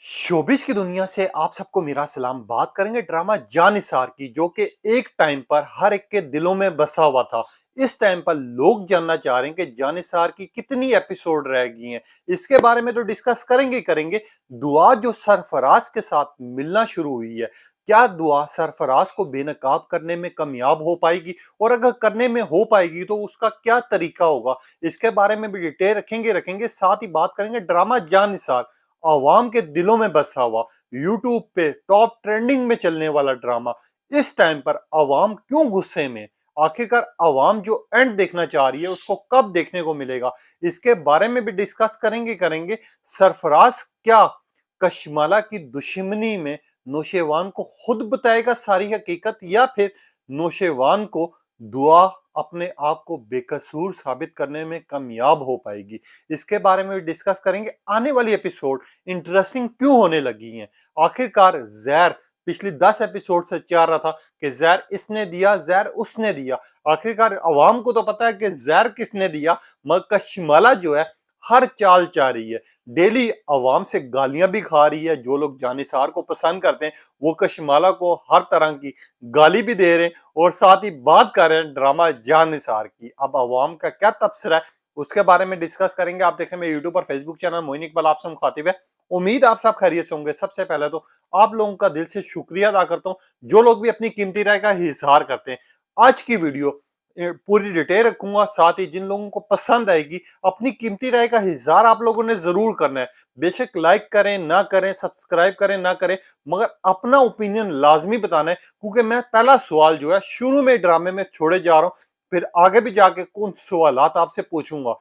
शोबिश की दुनिया से आप सबको मेरा सलाम। बात करेंगे ड्रामा जानिसार की, जो कि एक टाइम पर हर एक के दिलों में बसा हुआ था। इस टाइम पर लोग जानना चाह रहे हैं कि जानिसार की कितनी एपिसोड रह गई हैं। इसके बारे में तो डिस्कस करेंगे करेंगे। दुआ जो सरफराज के साथ मिलना शुरू हुई है, क्या दुआ सरफराज को बेनकाब करने में कामयाब हो पाएगी? और अगर करने में हो पाएगी तो उसका क्या तरीका होगा? इसके बारे में भी डिटेल रखेंगे। साथ ही बात करेंगे ड्रामा जानिसार, आवाम के दिलों में बसा हुआ, यूट्यूब पे टॉप ट्रेंडिंग में चलने वाला ड्रामा। इस टाइम पर आवाम क्यों गुस्से में? आखिरकार आवाम जो एंड देखना चाह रही है उसको कब देखने को मिलेगा? इसके बारे में भी डिस्कस करेंगे। सरफराज क्या कशमाला की दुश्मनी में नौशेवान को खुद बताएगा सारी हकीकत, या फिर नौशेवान को दुआ अपने आप को बेकसूर साबित करने में कामयाब हो पाएगी? इसके बारे में भी डिस्कस करेंगे। आने वाली एपिसोड इंटरेस्टिंग क्यों होने लगी हैं? आखिरकार जहर पिछली 10 एपिसोड से चाह रहा था कि जहर इसने दिया, जहर उसने दिया। आखिरकार अवाम को तो पता है कि जहर किसने दिया, मगर कशमाला जो है हर चाल चाह रही है। डेली अवाम से गालियां भी खा रही है। जो लोग जानिसार को पसंद करते हैं वो कशमाला को हर तरह की गाली भी दे रहे हैं, और साथ ही बात कर रहे हैं ड्रामा जानिसार की। अब अवाम का क्या तबसरा है उसके बारे में डिस्कस करेंगे। आप देखें मेरे यूट्यूब और फेसबुक चैनल मोइन इकबाल आप सब मुखातिब है। उम्मीद आप सब खैरियत से होंगे। सबसे पहले तो आप लोगों का दिल से शुक्रिया अदा करता हूं जो लोग भी अपनी कीमती राय का इजहार करते हैं। आज की वीडियो पूरी डिटेल रखूंगा, साथ ही जिन लोगों को पसंद आएगी अपनी कीमती राय का इजहार आप लोगों ने जरूर करना है। बेशक लाइक करें ना करें, सब्सक्राइब करें ना करें, मगर अपना ओपिनियन लाजमी बताना है, क्योंकि मैं पहला सवाल जो है शुरू में ड्रामे में छोड़े जा रहा हूं, फिर आगे भी जाके कुछ सवालात आपसे पूछूंगा।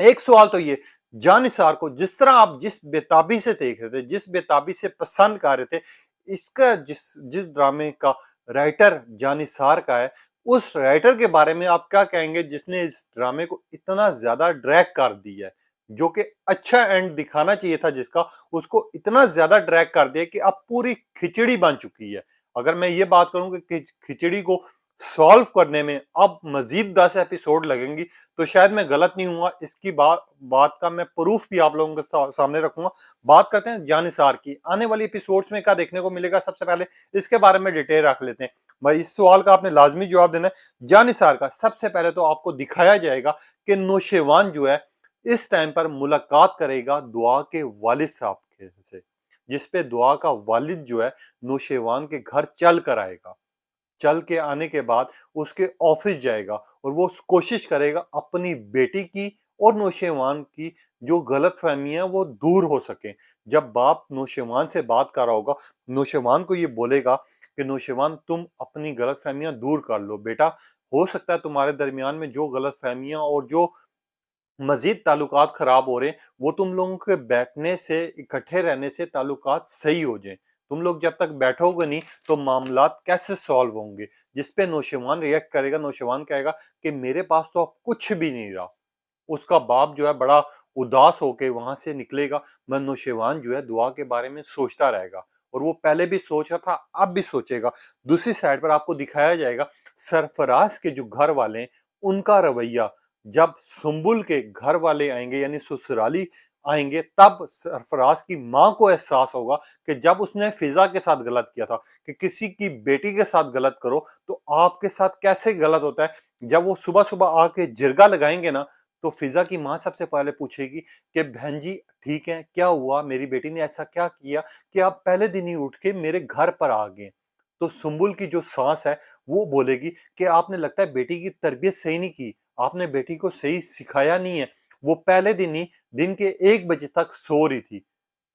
एक सवाल तो ये, जानिसार को जिस तरह आप जिस बेताबी से देख रहे थे, जिस बेताबी से पसंद कर रहे थे, इसका जिस जिस ड्रामे का राइटर जानिसार का है, उस राइटर के बारे में आप क्या कहेंगे जिसने इस ड्रामे को इतना ज्यादा ड्रैग कर दिया है? जो कि अच्छा एंड दिखाना चाहिए था जिसका, उसको इतना ज्यादा ड्रैग कर दिया कि अब पूरी खिचड़ी बन चुकी है। अगर मैं ये बात करूं कि खिचड़ी को सॉल्व करने में अब मजीद 10 एपिसोड लगेंगी तो शायद मैं गलत नहीं हूँ। इसकी बात का मैं प्रूफ भी आप लोगों के सामने रखूंगा। बात करते हैं जानिसार की, आने वाली एपिसोड्स में क्या देखने को मिलेगा। सबसे पहले इसके बारे में डिटेल रख लेते हैं। भाई इस सवाल का आपने लाजमी जवाब देना है। जानिसार का सबसे पहले तो आपको दिखाया जाएगा कि नौशेवान जो है इस टाइम पर मुलाकात करेगा दुआ के वालिद साहब के से, जिसपे दुआ का वालिद जो है नौशेवान के घर चल कर आएगा। चल के आने के बाद उसके ऑफिस जाएगा और वो कोशिश करेगा अपनी बेटी की और नौशेवान की जो गलतफहमी है वो दूर हो सके। जब बाप नौशेवान से बात कर रहा होगा, नौशेवान को ये बोलेगा कि नौशेवान तुम अपनी गलतफहमियां दूर कर लो बेटा, हो सकता है तुम्हारे दरमियान में जो गलतफहमियां और जो मजीद ताल्लुकात खराब हो रहे हैं वो तुम लोगों के बैठने से, इकट्ठे रहने से ताल्लुकात सही हो जाएं। तुम लोग जब तक बैठोगे नहीं तो मामलात कैसे सॉल्व होंगे? जिसपे नौशेवान रिएक्ट करेगा, नौशेवान कहेगा कि मेरे पास तो अब कुछ भी नहीं रहा। उसका बाप जो है बड़ा उदास होके वहां से निकलेगा। मैं नौशेवान जो है दुआ के बारे में सोचता रहेगा, और वो पहले भी सोच रहा था अब भी सोचेगा। दूसरी साइड पर आपको दिखाया जाएगा सरफराज के जो घर वाले हैं उनका रवैया। जब सुंबुल के घर वाले आएंगे यानी ससुराली आएंगे, तब सरफराज की मां को एहसास होगा कि जब उसने फिजा के साथ गलत किया था, कि किसी की बेटी के साथ गलत करो तो आपके साथ कैसे गलत होता है। जब वो सुबह सुबह आके जिरगा लगाएंगे ना, तो फिजा की मां सबसे पहले पूछेगी कि बहन जी ठीक है, क्या हुआ, मेरी बेटी ने ऐसा क्या किया कि आप पहले दिन ही उठ के मेरे घर पर आ गए? तो सुंबुल की जो सास है वो बोलेगी कि आपने लगता है बेटी की तरबियत सही नहीं की, आपने बेटी को सही सिखाया नहीं है, वो पहले दिन ही दिन के 1 बजे तक सो रही थी।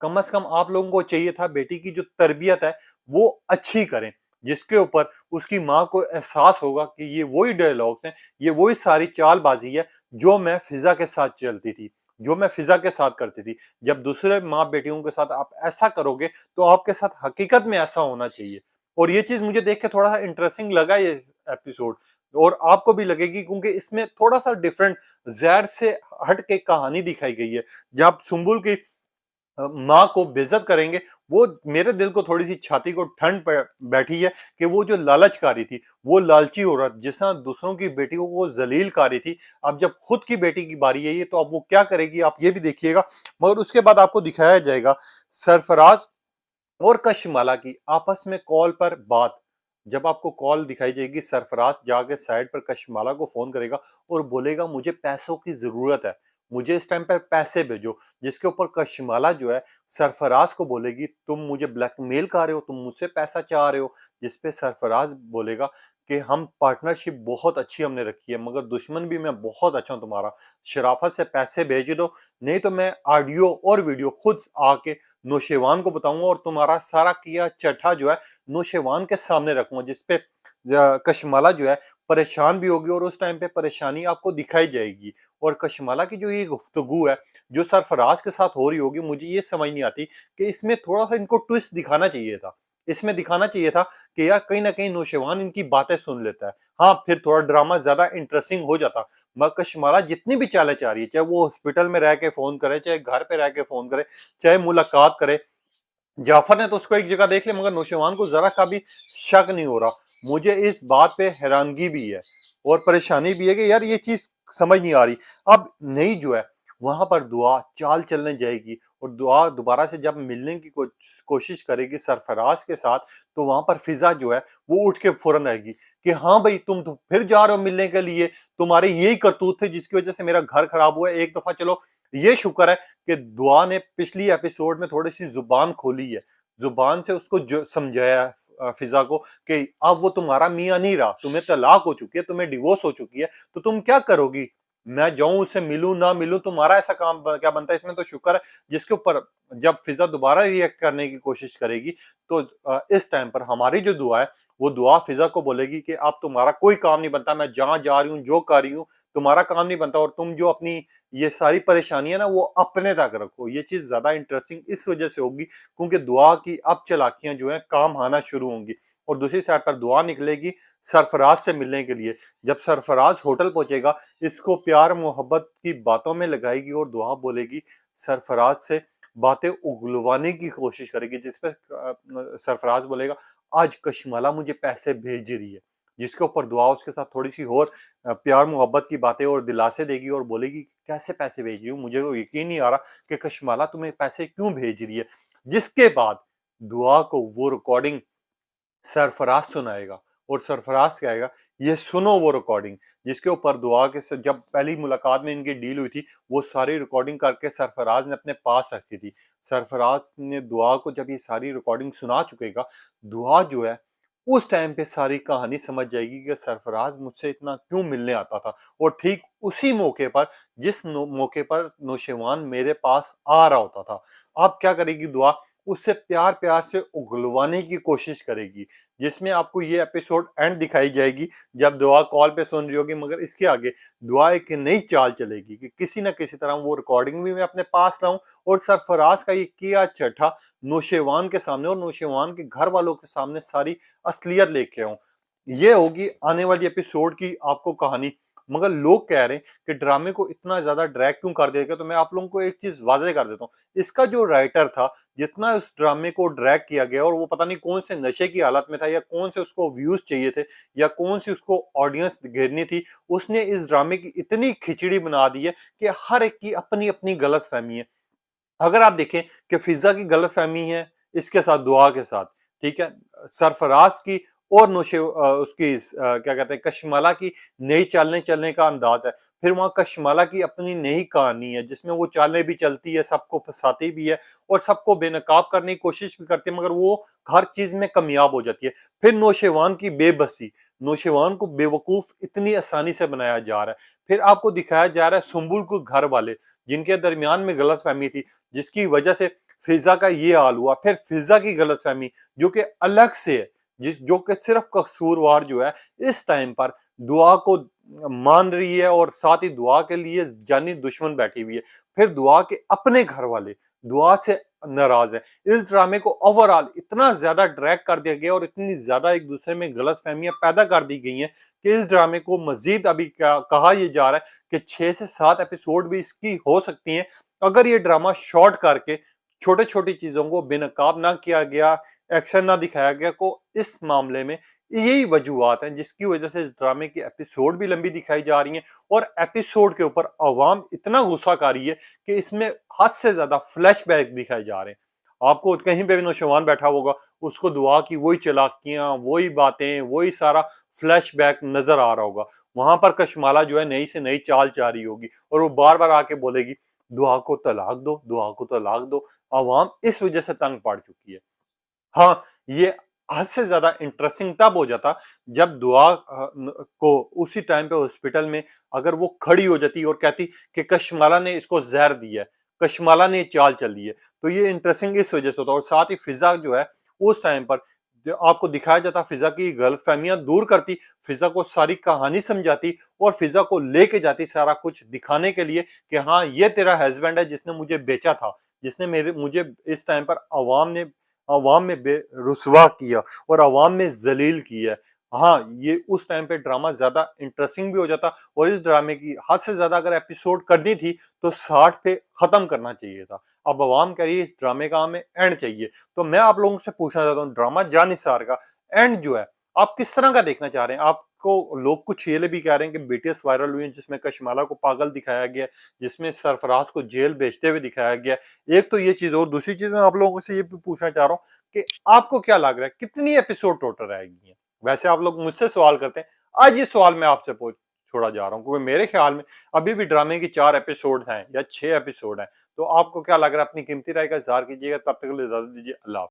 कम से कम आप लोगों को चाहिए था बेटी की जो तरबियत है वो अच्छी करें। जिसके ऊपर उसकी माँ को एहसास होगा कि ये वही डायलॉग्स हैं, ये वही सारी चालबाजी है जो मैं फिजा के साथ चलती थी, जो मैं फिजा के साथ करती थी। जब दूसरे माँ बेटियों के साथ आप ऐसा करोगे तो आपके साथ हकीकत में ऐसा होना चाहिए। और ये चीज मुझे देख के थोड़ा सा इंटरेस्टिंग लगा ये एपिसोड, और आपको भी लगेगी, क्योंकि इसमें थोड़ा सा डिफरेंट जहर से हट के कहानी दिखाई गई है। जब सुंबुल की माँ को बेइज्जत करेंगे। वो मेरे दिल को थोड़ी-सी छाती को ठंड प बैठी है कि वो जो लालचकारी थी, वो लालची औरत जिस तरह दूसरों की बेटियों को ज़लील कर रही थी, अब जब खुद की बेटी की बारी आई है तो अब वो क्या करेगी आप ये भी देखिएगा। मगर उसके बाद आपको दिखाया जाएगा सरफराज और कशमाला की आपस में कॉल पर बात। जब आपको कॉल दिखाई देगी, सरफराज जाके साइड पर कशमाला को फोन करेगा और बोलेगा मुझे पैसों की जरूरत है, मुझे इस टाइम पर पैसे भेजो। जिसके ऊपर कशमाला जो है सरफराज को बोलेगी तुम मुझे ब्लैकमेल कर रहे हो, तुम मुझसे पैसा चाह रहे हो। जिसपे सरफराज बोलेगा कि हम पार्टनरशिप बहुत अच्छी हमने रखी है, मगर दुश्मन भी मैं बहुत अच्छा हूं तुम्हारा, शराफत से पैसे भेज दो, नहीं तो मैं ऑडियो और वीडियो खुद आके नौशेवान को बताऊंगा और तुम्हारा सारा किया चट्टा जो है नौशेवान के सामने रखूंगा। जिसपे कशमाला जो है परेशान भी होगी और उस टाइम पे परेशानी आपको दिखाई जाएगी। और कशमाला की जो ये गुफ्तगू है जो सरफराज के साथ हो रही होगी, मुझे ये समझ नहीं आती कि इसमें थोड़ा सा इनको ट्विस्ट दिखाना चाहिए था। इसमें दिखाना चाहिए था कि यार कहीं ना कहीं नौशेवान इनकी बातें सुन लेता है, हाँ फिर थोड़ा ड्रामा ज्यादा इंटरेस्टिंग हो जाता। मगर कशमाला जितनी भी चालें चाह रही है, चाहे वो हॉस्पिटल में रह के फोन करे, चाहे घर पे रह के फोन करे, चाहे मुलाकात करे, जाफर ने तो उसको एक जगह देख लिया मगर नौशेवान को जरा का भी शक नहीं हो रहा। मुझे इस बात पे हैरानगी भी है और परेशानी भी है कि यार ये चीज समझ नहीं आ रही। अब नई जो है वहां पर दुआ चाल चलने जाएगी और दुआ दोबारा से जब मिलने की कोशिश करेगी सरफराज के साथ, तो वहां पर फिजा जो है वो उठ के फौरन आएगी कि हाँ भाई तुम तो फिर जा रहे हो मिलने के लिए, तुम्हारे यही करतूत थे जिसकी वजह से मेरा घर खराब हुआ है। एक दफा चलो ये शुक्र है कि दुआ ने पिछली एपिसोड में थोड़ी सी जुबान खोली है, जुबान से उसको जो समझाया फिजा को कि अब वो तुम्हारा मियां नहीं रहा, तुम्हें तलाक हो चुकी है, तुम्हें डिवोर्स हो चुकी है, तो तुम क्या करोगी, मैं जाऊं उससे मिलूं ना मिलूं तुम्हारा ऐसा काम क्या बनता है। इसमें तो शुक्र है। जिसके ऊपर जब फिजा दोबारा रिएक्ट करने की कोशिश करेगी तो इस टाइम पर हमारी जो दुआ है वो दुआ फिजा को बोलेगी कि अब तुम्हारा कोई काम नहीं बनता, मैं जहां जा रही हूँ जो कर रही हूँ तुम्हारा काम नहीं बनता, और तुम जो अपनी ये सारी परेशानियां ना वो अपने तक रखो। ये चीज ज्यादा इंटरेस्टिंग इस वजह से होगी क्योंकि दुआ की अब चालाकियां जो है काम आना शुरू होंगी। और दूसरी साइड पर दुआ निकलेगी सरफराज से मिलने के लिए। जब सरफराज होटल पहुंचेगा इसको प्यार मोहब्बत की बातों में लगाएगी और दुआ बोलेगी सरफराज से, बातें उगलवाने की कोशिश करेगी। जिसपे सरफराज बोलेगा आज कशमाला मुझे पैसे भेज रही है। जिसके ऊपर दुआ उसके साथ थोड़ी सी और प्यार मोहब्बत की बातें और दिलासे देगी और बोलेगी कैसे पैसे भेज रही हूँ, मुझे तो यकीन नहीं आ रहा कि कशमाला तुम्हें पैसे क्यों भेज रही है। जिसके बाद दुआ को वो रिकॉर्डिंग सरफराज सुनाएगा और सरफराज कहेगा ये सुनो वो रिकॉर्डिंग। जिसके ऊपर दुआ के जब पहली मुलाकात में इनकी डील हुई थी वो सारी रिकॉर्डिंग करके सरफराज ने अपने पास रखी थी। सरफराज ने दुआ को जब ये सारी रिकॉर्डिंग सुना चुकेगा, दुआ जो है उस टाइम पे सारी कहानी समझ जाएगी कि सरफराज मुझसे इतना क्यों मिलने आता था। और ठीक उसी मौके पर जिस मौके पर नौशेवान मेरे पास आ रहा होता था, अब क्या करेगी दुआ, उससे प्यार प्यार से उगलवाने की कोशिश करेगी। जिसमें आपको ये एपिसोड एंड दिखाई जाएगी जब दुआ कॉल पे सुन रही होगी। मगर इसके आगे दुआ एक नई चाल चलेगी कि किसी न किसी तरह वो रिकॉर्डिंग भी मैं अपने पास लाऊं और सरफराज का ये किया चट्टा नौशेवान के सामने और नौशेवान के घर वालों के सामने सारी असलियत लेके आऊं। ये होगी आने वाली एपिसोड की आपको कहानी। मगर लोग कह रहे हैं कि ड्रामे को इतना ज्यादा ड्रैग क्यों कर दिया गया, तो मैं आप लोगों को एक चीज वाजे कर देता हूँ। इसका जो राइटर था, जितना उस ड्रामे को ड्रैग किया गया और वो पता नहीं कौन से नशे की हालत में था या कौन से उसको व्यूज चाहिए थे या कौन सी उसको ऑडियंस घेरनी थी, उसने इस ड्रामे की इतनी खिचड़ी बना दी है कि हर एक की अपनी अपनी गलत फहमी है। अगर आप देखें कि फिजा की गलत फहमी है इसके साथ दुआ के साथ, ठीक है, सरफराज की और उसकी क्या कहते हैं कशमाला की नई चालने चलने का अंदाज है। फिर वहां कशमाला की अपनी नई कहानी है जिसमें वो चालें भी चलती है, सबको फंसाती भी है और सबको बेनकाब करने की कोशिश भी करती है, मगर वो हर चीज में कामयाब हो जाती है। फिर नौशेवान की बेबसी, नौशेवान को बेवकूफ इतनी आसानी से बनाया जा रहा है। फिर आपको दिखाया जा रहा है सुंबुल को घर वाले जिनके दरमियान में गलत फहमी थी जिसकी वजह से फिजा का ये हाल हुआ। फिर फिजा की गलत फहमी जो कि अलग से है, जिस जो कि सिर्फ कसूरवार जो है इस टाइम पर दुआ को मान रही है और साथ ही दुआ के लिए जानी दुश्मन बैठी हुई है। फिर दुआ के अपने घर वाले दुआ से नाराज है। इस ड्रामे को ओवरऑल इतना ज्यादा ड्रैग कर दिया गया और इतनी ज्यादा एक दूसरे में गलत फहमियां पैदा कर दी गई हैं कि इस ड्रामे को मजीद अभी क्या कहा यह जा रहा है कि 6 से 7 एपिसोड भी इसकी हो सकती हैं अगर ये ड्रामा शॉर्ट करके छोटे छोटी चीजों को बेनकाब ना किया गया, एक्शन ना दिखाया गया को इस मामले में यही वजूहत हैं जिसकी वजह से इस ड्रामे की एपिसोड भी लंबी दिखाई जा रही हैं और एपिसोड के ऊपर अवाम इतना गुस्सा कर रही है कि इसमें हद से ज्यादा फ्लैशबैक दिखाए जा रहे हैं। आपको कहीं पे भी नौजवान बैठा होगा, उसको दुआ की वही चालाकियां, वही बातें, वही सारा फ्लैशबैक नजर आ रहा होगा। वहां पर कशमाला जो है नई से नई चाल जा रही होगी और वो बार बार आके बोलेगी दुआ को तलाक दो, दुआ को तलाक दो। अवाम इस वजह से तंग पड़ चुकी है। हाँ, ये हद से ज्यादा इंटरेस्टिंग तब हो जाता जब दुआ को उसी टाइम पे हॉस्पिटल में अगर वो खड़ी हो जाती और कहती कि कशमाला ने इसको जहर दिया है, कशमाला ने चाल चली है, तो ये इंटरेस्टिंग इस वजह से होता और साथ ही फिजा जो है उस टाइम पर जो आपको दिखाया जाता, फिजा की गलतफहमियां दूर करती, फिजा को सारी कहानी समझाती और फिजा को लेके जाती सारा कुछ दिखाने के लिए कि हाँ ये तेरा हस्बैंड है जिसने मुझे बेचा था, जिसने मेरे मुझे इस टाइम पर अवाम में रुसवा किया और अवाम में जलील किया। हाँ, ये उस टाइम पे ड्रामा ज्यादा इंटरेस्टिंग भी हो जाता और इस ड्रामे की हद से ज्यादा अगर एपिसोड करनी थी तो 60 पे खत्म करना चाहिए था। अब अवाम कह रही है इस ड्रामे का हमें एंड चाहिए। तो मैं आप लोगों से पूछना चाहता हूँ ड्रामा जानिसार का एंड जो है आप किस तरह का देखना चाह रहे हैं? आपको लोग कुछ ये भी कह रहे हैं कि बीटीएस वायरल हुई है जिसमें कशमाला को पागल दिखाया गया, जिसमें सरफराज को जेल भेजते हुए दिखाया गया। एक तो ये चीज और दूसरी चीज मैं आप लोगों से ये भी पूछना चाह रहा हूँ कि आपको क्या लग रहा है कितनी एपिसोड टोटल रहेगी हैं? वैसे आप लोग मुझसे सवाल करते हैं, आज ये सवाल मैं आपसे पूछ छोड़ा जा रहा हूँ क्योंकि मेरे ख्याल में अभी भी ड्रामे की 4 एपिसोड हैं या 6 एपिसोड हैं। तो आपको क्या लग रहा है? अपनी कीमती राय का इज़हार कीजिएगा। तब तक के लिए इजाज़त दीजिए। अल्लाह हाफ़िज़।